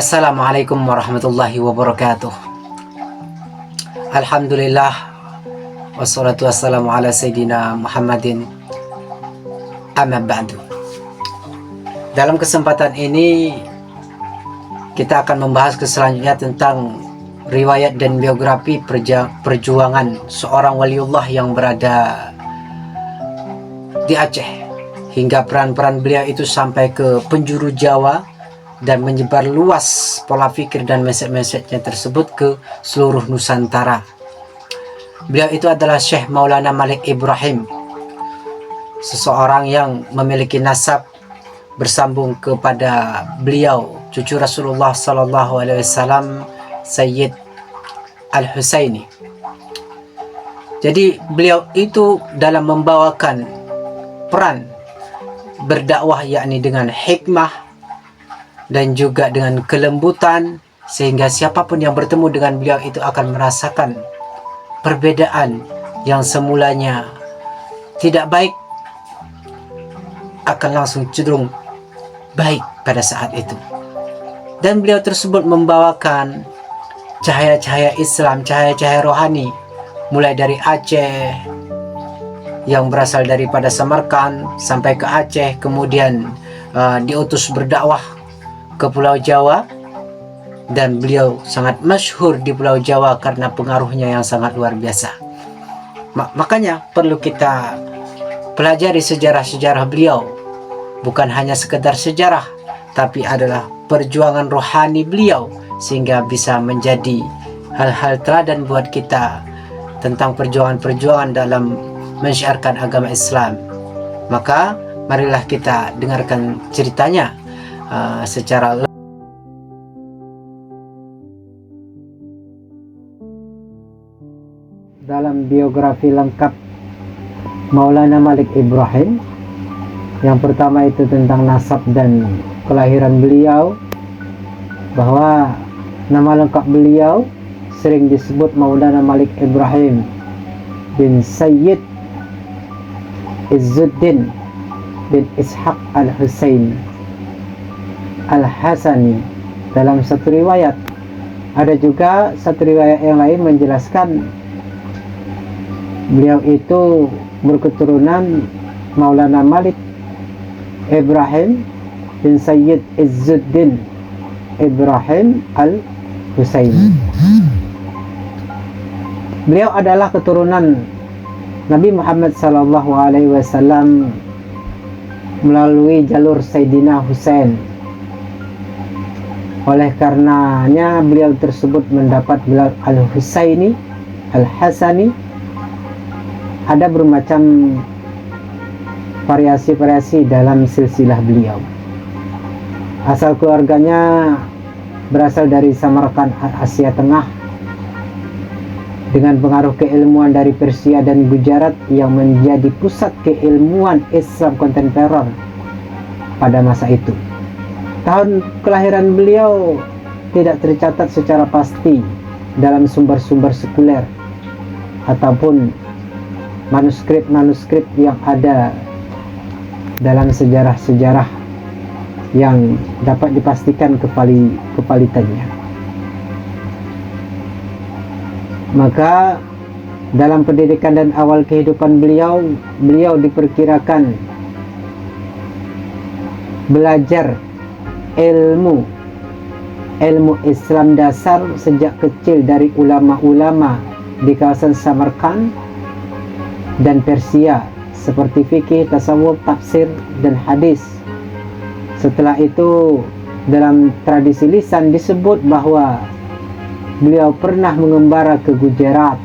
Assalamualaikum warahmatullahi wabarakatuh. Alhamdulillah, wassalatu wassalamu ala sayyidina Muhammadin, amma ba'du. Dalam kesempatan ini kita akan membahas selanjutnya tentang riwayat dan biografi perjuangan seorang waliullah yang berada di Aceh, hingga peran-peran beliau itu sampai ke penjuru Jawa dan menyebar luas pola pikir dan mesej-mesejnya tersebut ke seluruh Nusantara. Beliau itu adalah Syekh Maulana Malik Ibrahim, seseorang yang memiliki nasab bersambung kepada beliau cucu Rasulullah Sallallahu Alaihi Wasallam, Sayyid Al-Husaini. Jadi beliau itu dalam membawakan peran berdakwah, yakni dengan hikmah dan juga dengan kelembutan, sehingga siapapun yang bertemu dengan beliau itu akan merasakan perbedaan yang semulanya tidak baik akan langsung cenderung baik pada saat itu. Dan beliau tersebut membawakan cahaya-cahaya Islam, cahaya-cahaya rohani, mulai dari Aceh yang berasal daripada Samarkand sampai ke Aceh, kemudian diutus berdakwah ke Pulau Jawa, dan beliau sangat masyhur di Pulau Jawa karena pengaruhnya yang sangat luar biasa. Makanya perlu kita pelajari sejarah-sejarah beliau, bukan hanya sekedar sejarah, tapi adalah perjuangan rohani beliau, sehingga bisa menjadi hal-hal teladan buat kita tentang perjuangan-perjuangan dalam mensyiarkan agama Islam. Maka marilah kita dengarkan ceritanya secara dalam biografi lengkap Maulana Malik Ibrahim. Yang pertama itu tentang nasab dan kelahiran beliau, bahwa nama lengkap beliau sering disebut Maulana Malik Ibrahim bin Sayyid Izzuddin bin Ishaq Al-Husaini Al-Hasani dalam satu riwayat. Ada juga satu riwayat yang lain menjelaskan beliau itu berketurunan Maulana Malik Ibrahim bin Sayyid Izzuddin Ibrahim Al-Husaini. Beliau adalah keturunan Nabi Muhammad sallallahu alaihi wasallam melalui jalur Sayyidina Husain. Oleh karenanya beliau tersebut mendapat gelar Al-Husaini, Al-Hasani. Ada bermacam variasi-variasi dalam silsilah beliau. Asal keluarganya berasal dari Samarkand, Asia Tengah, dengan pengaruh keilmuan dari Persia dan Gujarat yang menjadi pusat keilmuan Islam kontemporer pada masa itu. Tahun kelahiran beliau tidak tercatat secara pasti dalam sumber-sumber sekuler ataupun manuskrip-manuskrip yang ada dalam sejarah-sejarah yang dapat dipastikan kevaliditannya. Maka dalam pendidikan dan awal kehidupan beliau diperkirakan belajar ilmu Islam dasar sejak kecil dari ulama-ulama di kawasan Samarkand dan Persia seperti fikih, tasawuf, tafsir, dan hadis. Setelah itu dalam tradisi lisan disebut bahwa beliau pernah mengembara ke Gujarat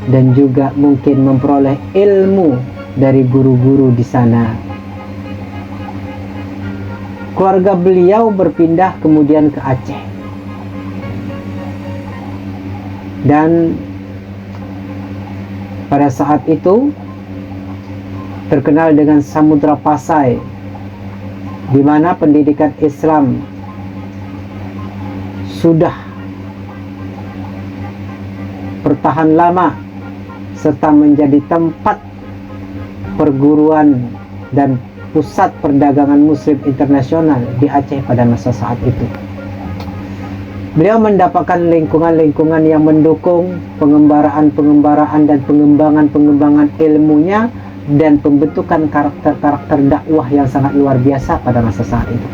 dan juga mungkin memperoleh ilmu dari guru-guru di sana. Keluarga beliau berpindah kemudian ke Aceh, dan pada saat itu terkenal dengan Samudra Pasai, di mana pendidikan Islam sudah bertahan lama serta menjadi tempat perguruan dan pusat perdagangan muslim internasional di Aceh pada masa saat itu. Beliau mendapatkan lingkungan-lingkungan yang mendukung pengembaraan dan pengembangan ilmunya dan pembentukan karakter-karakter dakwah yang sangat luar biasa pada masa saat itu.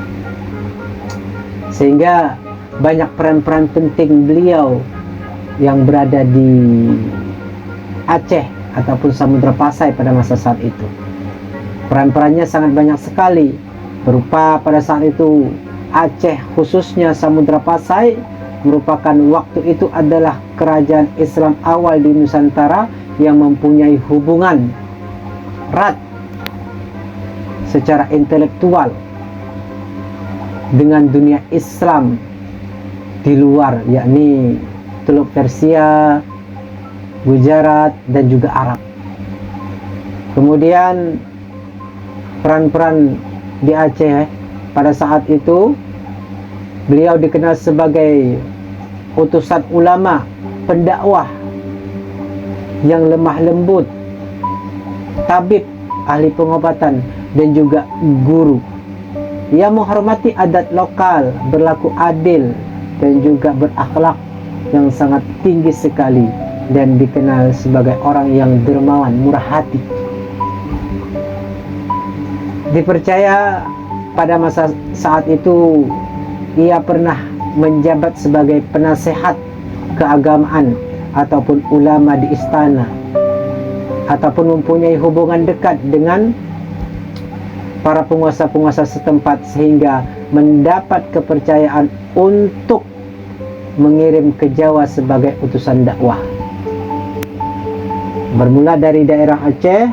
Sehingga banyak peran-peran penting beliau yang berada di Aceh ataupun Samudra Pasai pada masa saat itu. Peran-perannya sangat banyak sekali, berupa pada saat itu Aceh khususnya Samudra Pasai merupakan waktu itu adalah kerajaan Islam awal di Nusantara yang mempunyai hubungan erat secara intelektual dengan dunia Islam di luar, yakni Teluk Persia, Gujarat, dan juga Arab. Kemudian peran-peran di Aceh pada saat itu, beliau dikenal sebagai utusan ulama, pendakwah yang lemah lembut, tabib, ahli pengobatan, dan juga guru. Ia menghormati adat lokal, berlaku adil, dan juga berakhlak yang sangat tinggi sekali, dan dikenal sebagai orang yang dermawan, murah hati. Dipercaya pada masa saat itu ia pernah menjabat sebagai penasehat keagamaan ataupun ulama di istana, ataupun mempunyai hubungan dekat dengan para penguasa-penguasa setempat, sehingga mendapat kepercayaan untuk mengirim ke Jawa sebagai utusan dakwah. Bermula dari daerah Aceh,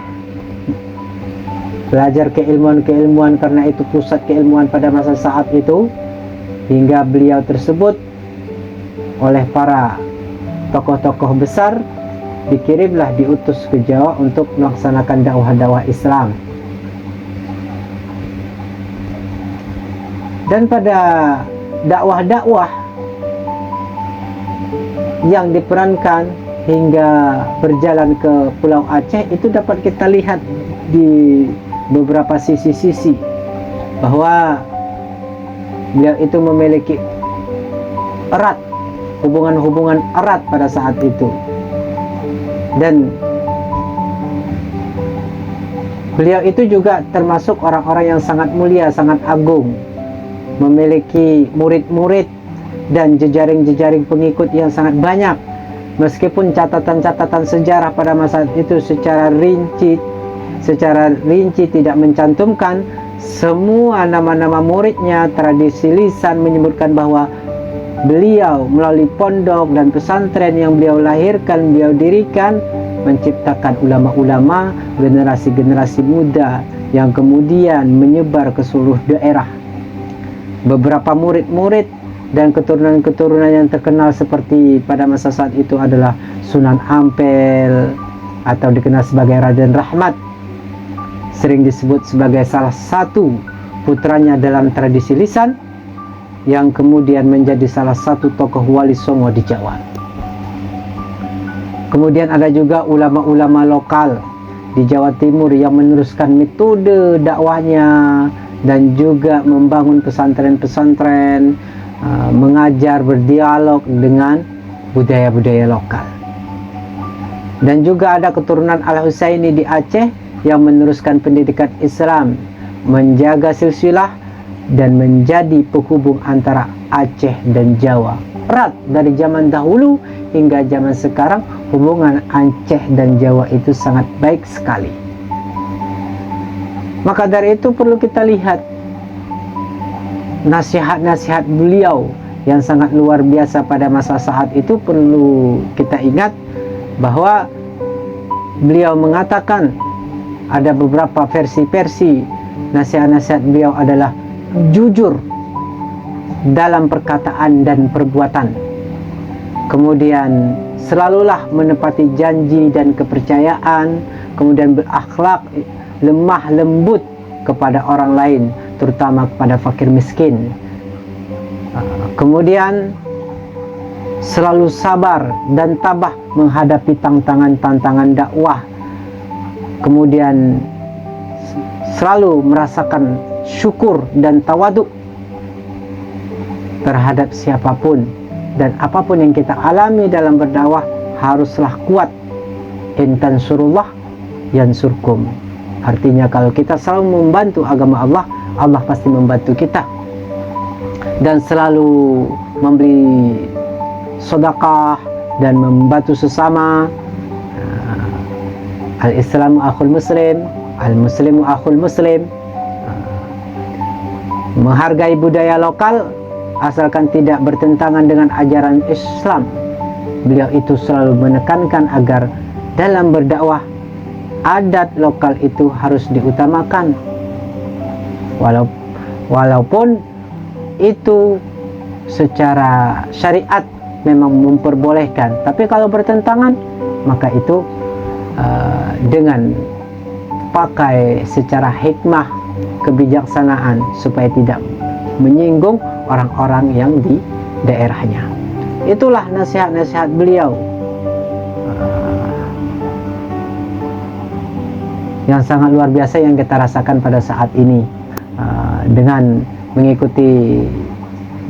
belajar keilmuan-keilmuan karena itu pusat keilmuan pada masa saat itu, hingga beliau tersebut oleh para tokoh-tokoh besar dikirimlah, diutus ke Jawa untuk melaksanakan dakwah-dakwah Islam. Dan pada dakwah-dakwah yang diperankan hingga berjalan ke Pulau Aceh itu dapat kita lihat di beberapa sisi-sisi bahwa beliau itu memiliki erat, hubungan-hubungan erat pada saat itu, dan beliau itu juga termasuk orang-orang yang sangat mulia, sangat agung, memiliki murid-murid dan jejaring-jejaring pengikut yang sangat banyak. Meskipun catatan-catatan sejarah pada masa itu secara rinci tidak mencantumkan semua nama-nama muridnya, tradisi lisan menyebutkan bahwa beliau melalui pondok dan pesantren yang beliau lahirkan, beliau dirikan, menciptakan ulama-ulama, generasi-generasi muda yang kemudian menyebar ke seluruh daerah. Beberapa murid-murid dan keturunan-keturunan yang terkenal seperti pada masa saat itu adalah Sunan Ampel atau dikenal sebagai Raden Rahmat, sering disebut sebagai salah satu putranya dalam tradisi lisan, yang kemudian menjadi salah satu tokoh wali songo di Jawa. Kemudian ada juga ulama-ulama lokal di Jawa Timur yang meneruskan metode dakwahnya dan juga membangun pesantren-pesantren, mengajar, berdialog dengan budaya-budaya lokal. Dan juga ada keturunan Al-Husaini di Aceh yang meneruskan pendidikan Islam, menjaga silsilah dan menjadi penghubung antara Aceh dan Jawa. Erat dari zaman dahulu hingga zaman sekarang, hubungan Aceh dan Jawa itu sangat baik sekali. Maka dari itu perlu kita lihat nasihat-nasihat beliau yang sangat luar biasa pada masa saat itu. Perlu kita ingat bahwa beliau mengatakan ada beberapa versi-versi nasihat-nasihat beliau adalah jujur dalam perkataan dan perbuatan, kemudian selalulah menepati janji dan kepercayaan, kemudian berakhlak lemah lembut kepada orang lain, terutama kepada fakir miskin, kemudian selalu sabar dan tabah menghadapi tantangan-tantangan dakwah, kemudian selalu merasakan syukur dan tawaduk terhadap siapapun dan apapun yang kita alami dalam berdakwah haruslah kuat. In tansurullah yansurkum. Artinya kalau kita selalu membantu agama Allah, Allah pasti membantu kita. Dan selalu memberi sedekah dan membantu sesama. Al-Islamu akhul muslim, al-muslimu akhul muslim. Menghargai budaya lokal asalkan tidak bertentangan dengan ajaran Islam. Beliau itu selalu menekankan agar dalam berdakwah adat lokal itu harus diutamakan. Walaupun itu secara syariat memang memperbolehkan, tapi kalau bertentangan maka itu dengan pakai secara hikmah, kebijaksanaan supaya tidak menyinggung orang-orang yang di daerahnya. Itulah nasihat-nasihat beliau yang sangat luar biasa yang kita rasakan pada saat ini. Dengan mengikuti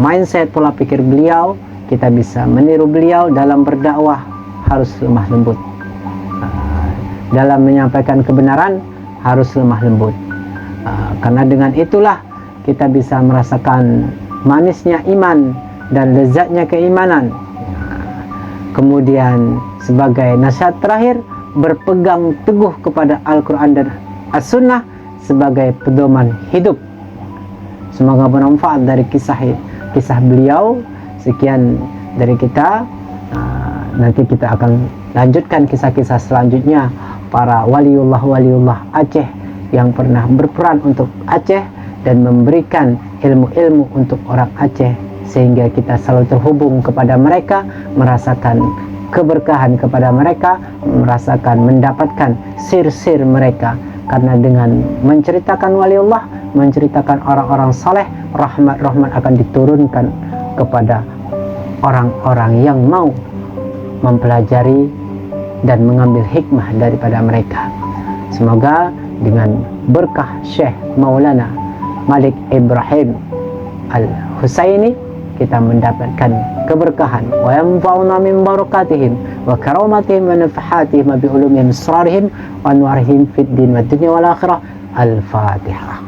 mindset pola pikir beliau, kita bisa meniru beliau dalam berdakwah harus lemah lembut. Dalam menyampaikan kebenaran harus lemah lembut. Karena dengan itulah kita bisa merasakan manisnya iman dan lezatnya keimanan. Kemudian sebagai nasihat terakhir, berpegang teguh kepada Al-Quran dan As-Sunnah sebagai pedoman hidup. Semoga bermanfaat dari kisah beliau. Sekian dari kita. Nanti kita akan lanjutkan kisah-kisah selanjutnya para waliullah Aceh yang pernah berperan untuk Aceh dan memberikan ilmu-ilmu untuk orang Aceh, sehingga kita selalu terhubung kepada mereka, merasakan keberkahan kepada mereka, mendapatkan sir-sir mereka. Karena dengan menceritakan waliullah, menceritakan orang-orang saleh, rahmat akan diturunkan kepada orang-orang yang mau mempelajari dan mengambil hikmah daripada mereka. Semoga dengan berkah Syekh Maulana Malik Ibrahim Al-Husaini kita mendapatkan keberkahan. Wa yanfa'una min barakatihim wa karamatihim wa nafahatihim bi ulumihim asrarihim wa anwarihim fid din wa dunya wal akhirah. Al-Fatihah.